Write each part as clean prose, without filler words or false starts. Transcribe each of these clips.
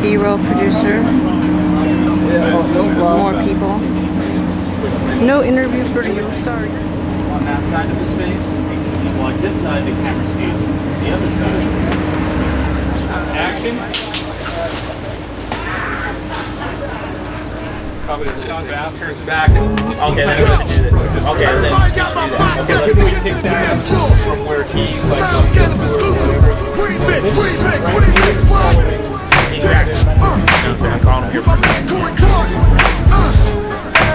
B-roll producer. More people. No interview for you, sorry. On that side of his face, well, on this side the camera stays. The other side. Action. Probably the fast turns back. Okay, then let's do it. Okay, then let's do that. Okay, let's take that from where he's like. Exactly. I'm calling him here for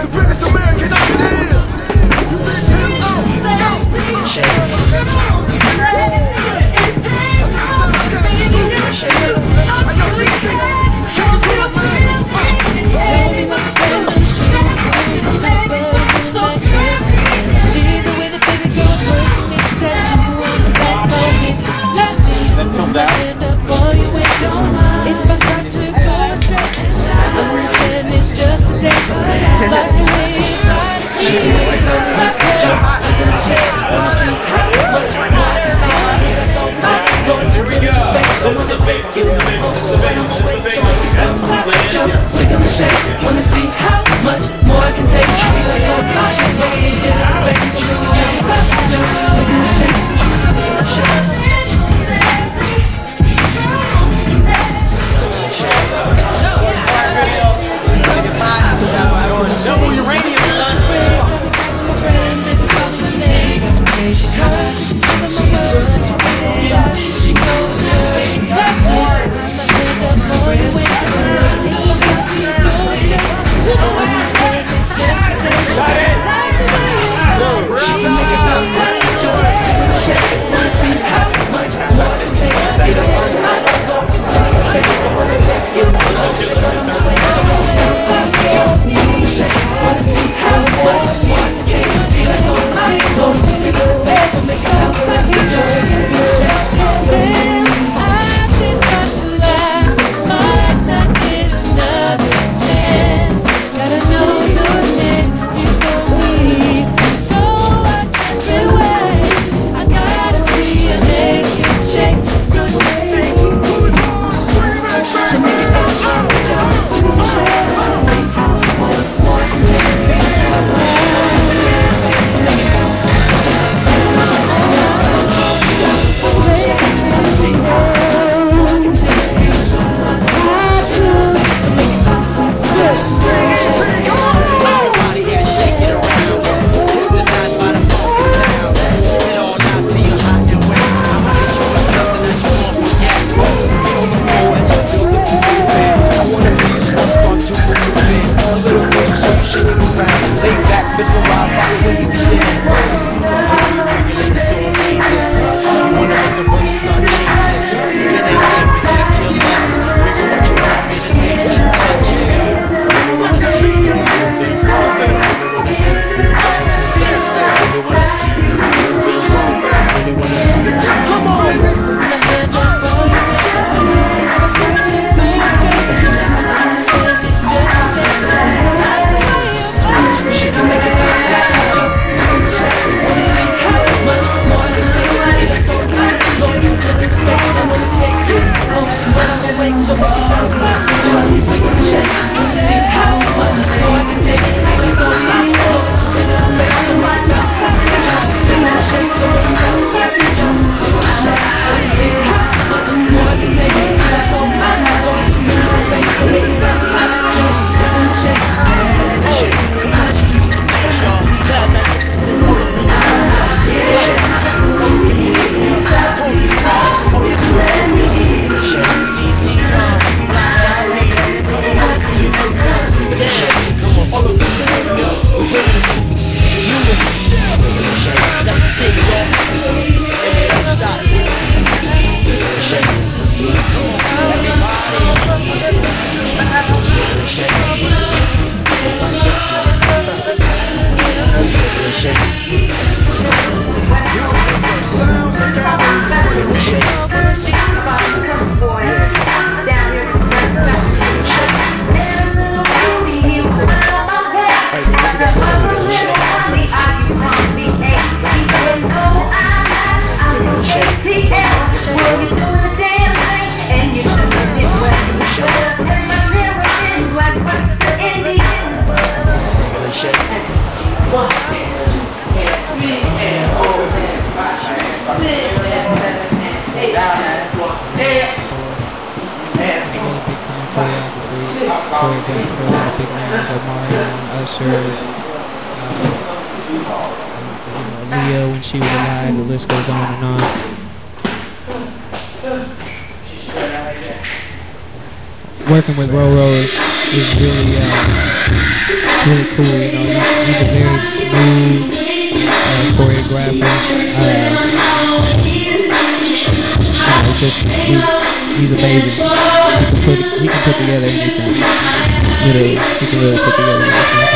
the biggest American it is. She make it bounce, wanna see how choreographed for a lot of big names like Mario and Usher, Leah when she was alive. The list goes on and on. Working with Roro is really cool. You know, he's a very smooth choreographer. It's just he's amazing. He can put together anything. Literally, he can really put together anything.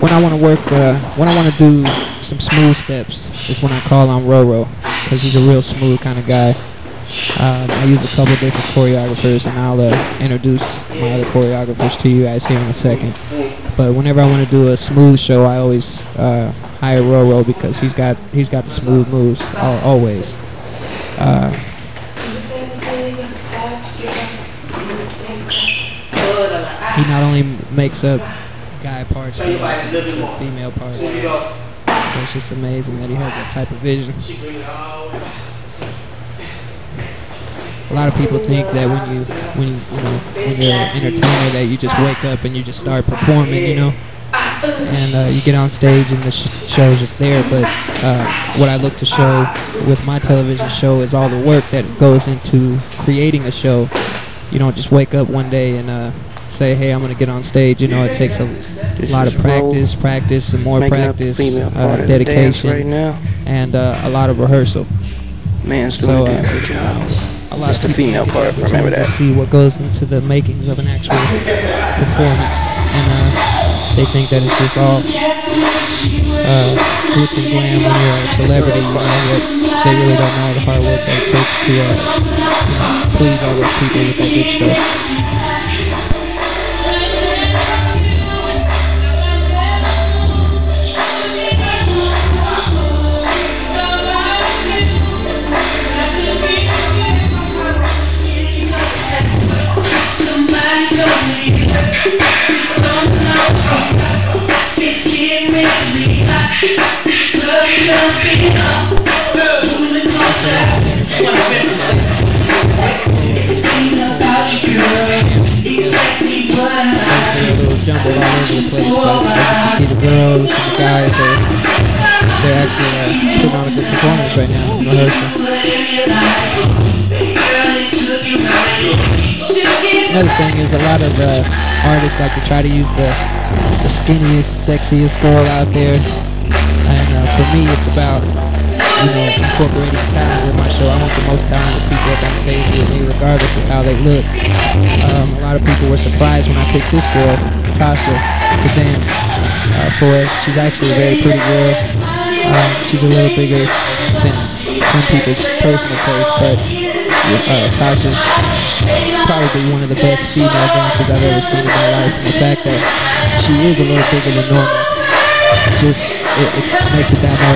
When I want to work, when I want to do some smooth steps, is when I call on Roro, because he's a real smooth kind of guy. I use a couple different choreographers, and I'll introduce my other choreographers to you guys here in a second. But whenever I want to do a smooth show, I always hire Roro because he's got the smooth moves always. He not only makes up guy parts, but he also makes up female parts. So it's just amazing that he has that type of vision. A lot of people think that when you're an entertainer that you just wake up and you just start performing, you know, and you get on stage and the show is just there. But what I look to show with my television show is all the work that goes into creating a show. You don't just wake up one day and say, hey, I'm going to get on stage. You know, it takes a lot of practice, and more practice, dedication, and a lot of rehearsal. Man's doing a damn good job. That's the female part, remember that. See what goes into the makings of an actual performance, and they think that it's just all glitz and glam when you're a celebrity, you know, but they really don't know the hard work that it takes to please all those people with that good show. Jumbled all over the place, but as you can see, the girls and the guys they're actually putting on a good performance right now in rehearsal. Another thing is a lot of artists like to try to use the skinniest, sexiest girl out there, and for me it's about incorporating talent with my show. I want the most talented people up on stage with me, regardless of how they look. A lot of people were surprised when I picked this girl, Tasha, to dance for us. She's actually a very pretty girl. She's a little bigger than some people's personal taste, but Tasha's probably one of the best female dancers I've ever seen in my life. And the fact that she is a little bigger than normal, it makes it that more